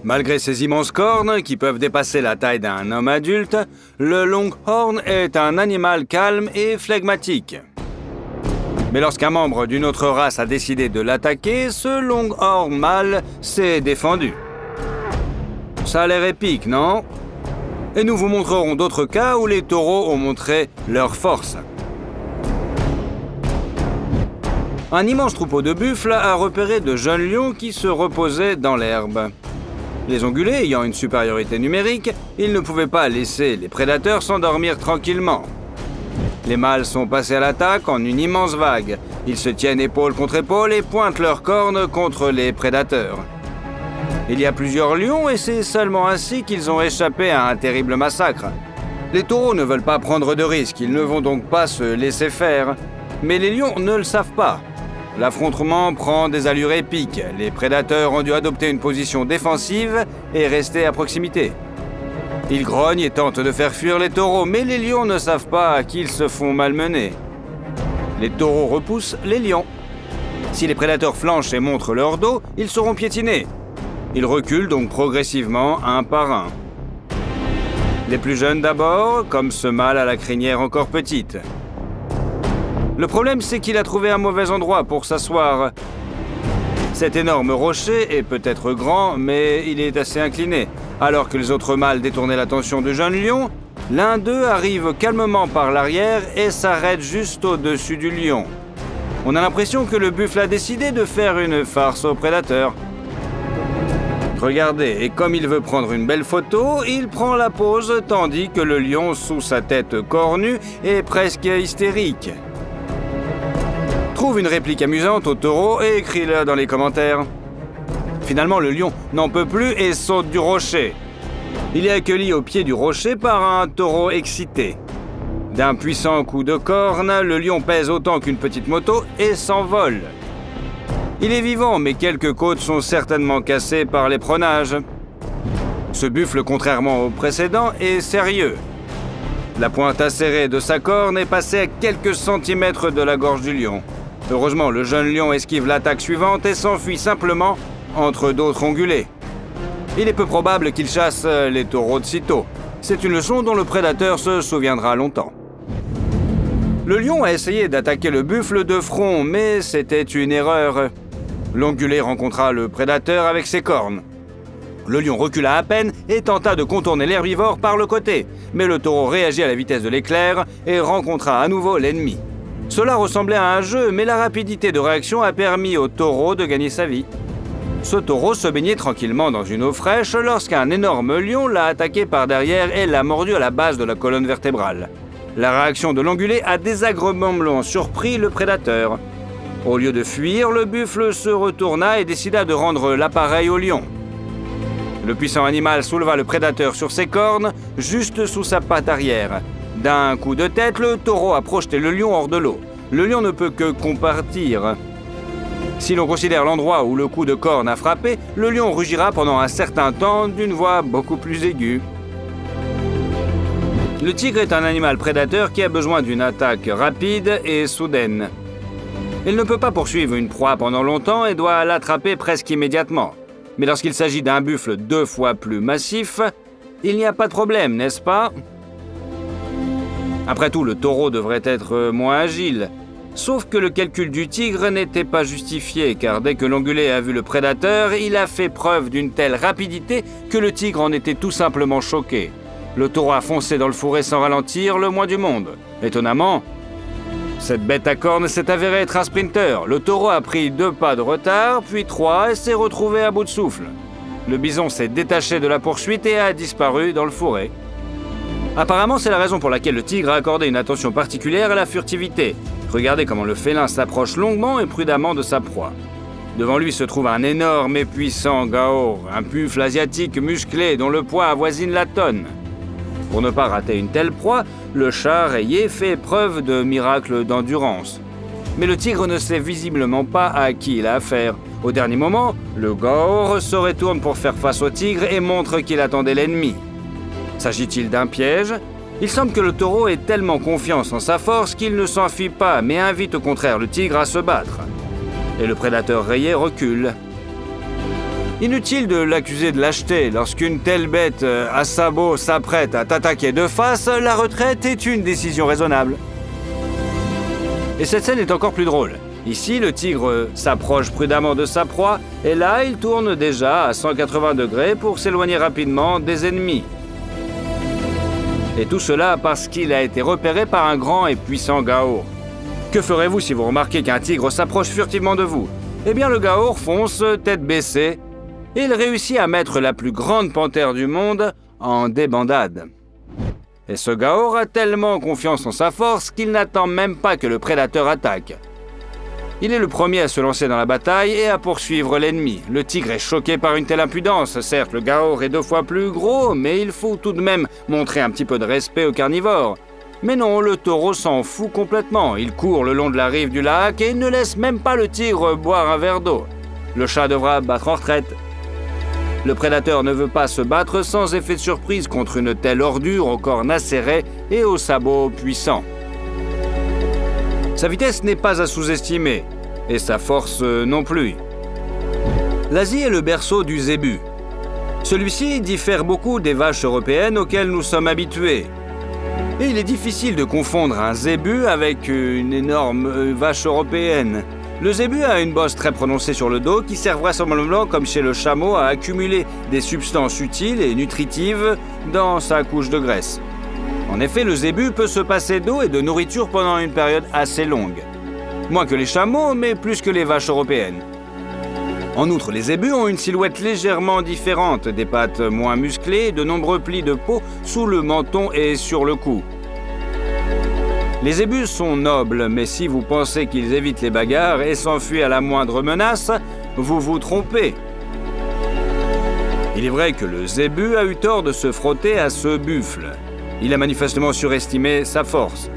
Malgré ses immenses cornes, qui peuvent dépasser la taille d'un homme adulte, le longhorn est un animal calme et flegmatique. Mais lorsqu'un membre d'une autre race a décidé de l'attaquer, ce longhorn mâle s'est défendu. Ça a l'air épique, non? Et nous vous montrerons d'autres cas où les taureaux ont montré leur force. Un immense troupeau de buffles a repéré de jeunes lions qui se reposaient dans l'herbe. Les ongulés ayant une supériorité numérique, ils ne pouvaient pas laisser les prédateurs s'endormir tranquillement. Les mâles sont passés à l'attaque en une immense vague. Ils se tiennent épaule contre épaule et pointent leurs cornes contre les prédateurs. Il y a plusieurs lions et c'est seulement ainsi qu'ils ont échappé à un terrible massacre. Les taureaux ne veulent pas prendre de risques, ils ne vont donc pas se laisser faire. Mais les lions ne le savent pas. L'affrontement prend des allures épiques. Les prédateurs ont dû adopter une position défensive et rester à proximité. Ils grognent et tentent de faire fuir les taureaux, mais les lions ne savent pas qu'ils se font malmener. Les taureaux repoussent les lions. Si les prédateurs flanchent et montrent leur dos, ils seront piétinés. Ils reculent donc progressivement un par un. Les plus jeunes d'abord, comme ce mâle à la crinière encore petite. Le problème, c'est qu'il a trouvé un mauvais endroit pour s'asseoir. Cet énorme rocher est peut-être grand, mais il est assez incliné. Alors que les autres mâles détournaient l'attention du jeune lion, l'un d'eux arrive calmement par l'arrière et s'arrête juste au-dessus du lion. On a l'impression que le buffle a décidé de faire une farce au prédateur. Regardez, et comme il veut prendre une belle photo, il prend la pose tandis que le lion, sous sa tête cornue, est presque hystérique. Trouve une réplique amusante au taureau et écris-le dans les commentaires. Finalement, le lion n'en peut plus et saute du rocher. Il est accueilli au pied du rocher par un taureau excité. D'un puissant coup de corne, le lion pèse autant qu'une petite moto et s'envole. Il est vivant, mais quelques côtes sont certainement cassées par l'éperonnage. Ce buffle, contrairement au précédent, est sérieux. La pointe acérée de sa corne est passée à quelques centimètres de la gorge du lion. Heureusement, le jeune lion esquive l'attaque suivante et s'enfuit simplement entre d'autres ongulés. Il est peu probable qu'il chasse les taureaux de sitôt. C'est une leçon dont le prédateur se souviendra longtemps. Le lion a essayé d'attaquer le buffle de front, mais c'était une erreur. L'ongulé rencontra le prédateur avec ses cornes. Le lion recula à peine et tenta de contourner l'herbivore par le côté, mais le taureau réagit à la vitesse de l'éclair et rencontra à nouveau l'ennemi. Cela ressemblait à un jeu, mais la rapidité de réaction a permis au taureau de gagner sa vie. Ce taureau se baignait tranquillement dans une eau fraîche lorsqu'un énorme lion l'a attaqué par derrière et l'a mordu à la base de la colonne vertébrale. La réaction de l'ongulé a désagréablement surpris le prédateur. Au lieu de fuir, le buffle se retourna et décida de rendre l'appareil au lion. Le puissant animal souleva le prédateur sur ses cornes, juste sous sa patte arrière. D'un coup de tête, le taureau a projeté le lion hors de l'eau. Le lion ne peut que compatir. Si l'on considère l'endroit où le coup de corne a frappé, le lion rugira pendant un certain temps d'une voix beaucoup plus aiguë. Le tigre est un animal prédateur qui a besoin d'une attaque rapide et soudaine. Il ne peut pas poursuivre une proie pendant longtemps et doit l'attraper presque immédiatement. Mais lorsqu'il s'agit d'un buffle 2 fois plus massif, il n'y a pas de problème, n'est-ce pas? Après tout, le taureau devrait être moins agile. Sauf que le calcul du tigre n'était pas justifié, car dès que l'ongulé a vu le prédateur, il a fait preuve d'une telle rapidité que le tigre en était tout simplement choqué. Le taureau a foncé dans le fourré sans ralentir le moins du monde. Étonnamment, cette bête à cornes s'est avérée être un sprinter. Le taureau a pris 2 pas de retard, puis 3 et s'est retrouvé à bout de souffle. Le bison s'est détaché de la poursuite et a disparu dans le fourré. Apparemment, c'est la raison pour laquelle le tigre a accordé une attention particulière à la furtivité. Regardez comment le félin s'approche longuement et prudemment de sa proie. Devant lui se trouve un énorme et puissant gaur, un buffle asiatique musclé dont le poids avoisine la tonne. Pour ne pas rater une telle proie, le chat rayé fait preuve de miracle d'endurance. Mais le tigre ne sait visiblement pas à qui il a affaire. Au dernier moment, le gaur se retourne pour faire face au tigre et montre qu'il attendait l'ennemi. S'agit-il d'un piège? Il semble que le taureau ait tellement confiance en sa force qu'il ne s'enfuit pas, mais invite au contraire le tigre à se battre. Et le prédateur rayé recule. Inutile de l'accuser de lâcheté. Lorsqu'une telle bête à sabots s'apprête à t'attaquer de face, la retraite est une décision raisonnable. Et cette scène est encore plus drôle. Ici, le tigre s'approche prudemment de sa proie, et là, il tourne déjà à 180 degrés pour s'éloigner rapidement des ennemis. Et tout cela parce qu'il a été repéré par un grand et puissant Gaour. Que ferez-vous si vous remarquez qu'un tigre s'approche furtivement de vous? Eh bien, le Gaour fonce, tête baissée, et il réussit à mettre la plus grande panthère du monde en débandade. Et ce Gaour a tellement confiance en sa force qu'il n'attend même pas que le prédateur attaque. Il est le premier à se lancer dans la bataille et à poursuivre l'ennemi. Le tigre est choqué par une telle impudence. Certes, le Gaour est 2 fois plus gros, mais il faut tout de même montrer un petit peu de respect aux carnivores. Mais non, le taureau s'en fout complètement. Il court le long de la rive du lac et ne laisse même pas le tigre boire un verre d'eau. Le chat devra battre en retraite. Le prédateur ne veut pas se battre sans effet de surprise contre une telle ordure aux cornes acérées et aux sabots puissants. Sa vitesse n'est pas à sous-estimer, et sa force non plus. L'Asie est le berceau du zébu. Celui-ci diffère beaucoup des vaches européennes auxquelles nous sommes habitués. Et il est difficile de confondre un zébu avec une énorme vache européenne. Le zébu a une bosse très prononcée sur le dos qui sert vraisemblablement, comme chez le chameau, à accumuler des substances utiles et nutritives dans sa couche de graisse. En effet, le zébu peut se passer d'eau et de nourriture pendant une période assez longue. Moins que les chameaux, mais plus que les vaches européennes. En outre, les zébus ont une silhouette légèrement différente, des pattes moins musclées et de nombreux plis de peau sous le menton et sur le cou. Les zébus sont nobles, mais si vous pensez qu'ils évitent les bagarres et s'enfuient à la moindre menace, vous vous trompez. Il est vrai que le zébu a eu tort de se frotter à ce buffle. Il a manifestement surestimé sa force.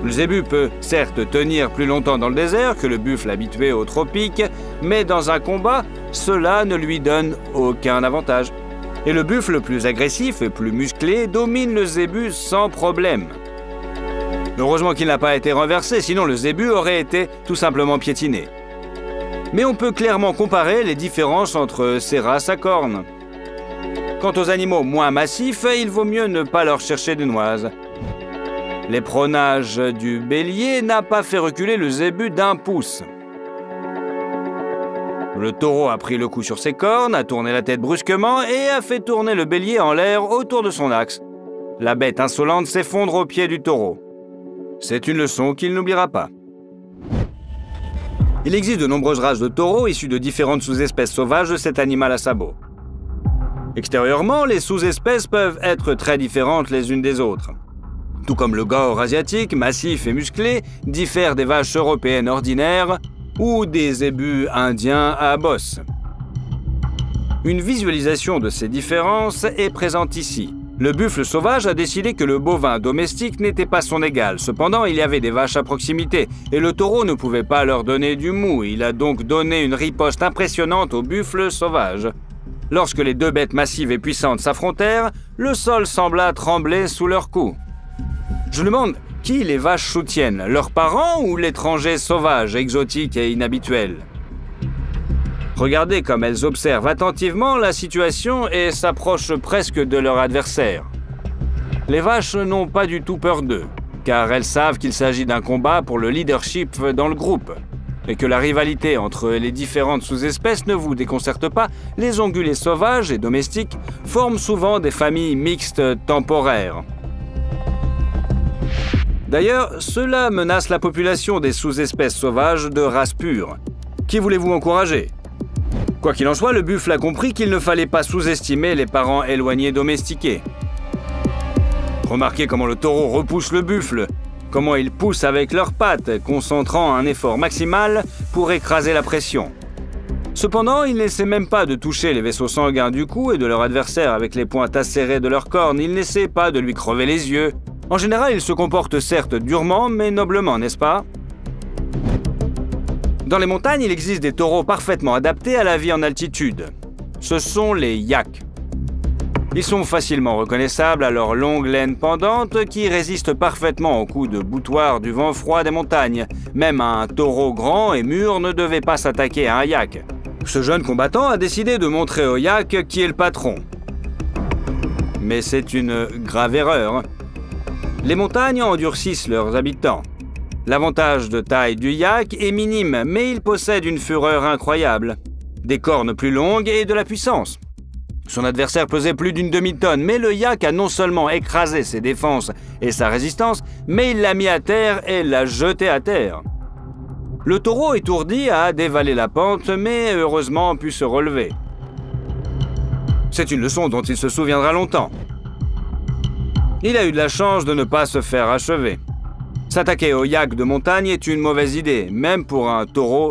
Le zébu peut certes tenir plus longtemps dans le désert que le buffle habitué aux tropiques, mais dans un combat, cela ne lui donne aucun avantage. Et le buffle plus agressif et plus musclé domine le zébu sans problème. Heureusement qu'il n'a pas été renversé, sinon le zébu aurait été tout simplement piétiné. Mais on peut clairement comparer les différences entre ces races à cornes. Quant aux animaux moins massifs, il vaut mieux ne pas leur chercher de noises. L'éperonnage du bélier n'a pas fait reculer le zébu d'1 pouce. Le taureau a pris le coup sur ses cornes, a tourné la tête brusquement et a fait tourner le bélier en l'air autour de son axe. La bête insolente s'effondre aux pieds du taureau. C'est une leçon qu'il n'oubliera pas. Il existe de nombreuses races de taureaux issues de différentes sous-espèces sauvages de cet animal à sabots. Extérieurement, les sous-espèces peuvent être très différentes les unes des autres. Tout comme le Gaour asiatique, massif et musclé, diffère des vaches européennes ordinaires ou des zébus indiens à bosse. Une visualisation de ces différences est présente ici. Le buffle sauvage a décidé que le bovin domestique n'était pas son égal. Cependant, il y avait des vaches à proximité et le taureau ne pouvait pas leur donner du mou. Il a donc donné une riposte impressionnante au buffle sauvage. Lorsque les 2 bêtes massives et puissantes s'affrontèrent, le sol sembla trembler sous leurs coups. Je me demande qui les vaches soutiennent, leurs parents ou l'étranger sauvage, exotique et inhabituel? Regardez comme elles observent attentivement la situation et s'approchent presque de leur adversaire. Les vaches n'ont pas du tout peur d'eux, car elles savent qu'il s'agit d'un combat pour le leadership dans le groupe. Et que la rivalité entre les différentes sous-espèces ne vous déconcerte pas, les ongulés sauvages et domestiques forment souvent des familles mixtes temporaires. D'ailleurs, cela menace la population des sous-espèces sauvages de race pure. Qui voulez-vous encourager? Quoi qu'il en soit, le buffle a compris qu'il ne fallait pas sous-estimer les parents éloignés domestiqués. Remarquez comment le taureau repousse le buffle, comment ils poussent avec leurs pattes, concentrant un effort maximal pour écraser la pression. Cependant, ils n'essaient même pas de toucher les vaisseaux sanguins du cou et de leur adversaire avec les pointes acérées de leurs cornes. Ils n'essaient pas de lui crever les yeux. En général, ils se comportent certes durement, mais noblement, n'est-ce pas? Dans les montagnes, il existe des taureaux parfaitement adaptés à la vie en altitude. Ce sont les yaks. Ils sont facilement reconnaissables à leur longue laine pendante qui résiste parfaitement aux coups de boutoir du vent froid des montagnes. Même un taureau grand et mûr ne devait pas s'attaquer à un yak. Ce jeune combattant a décidé de montrer au yak qui est le patron. Mais c'est une grave erreur. Les montagnes endurcissent leurs habitants. L'avantage de taille du yak est minime, mais il possède une fureur incroyable, des cornes plus longues et de la puissance. Son adversaire pesait plus d'une demi-tonne, mais le yak a non seulement écrasé ses défenses et sa résistance, mais il l'a mis à terre et l'a jeté à terre. Le taureau étourdi a dévalé la pente, mais heureusement pu se relever. C'est une leçon dont il se souviendra longtemps. Il a eu de la chance de ne pas se faire achever. S'attaquer au yak de montagne est une mauvaise idée, même pour un taureau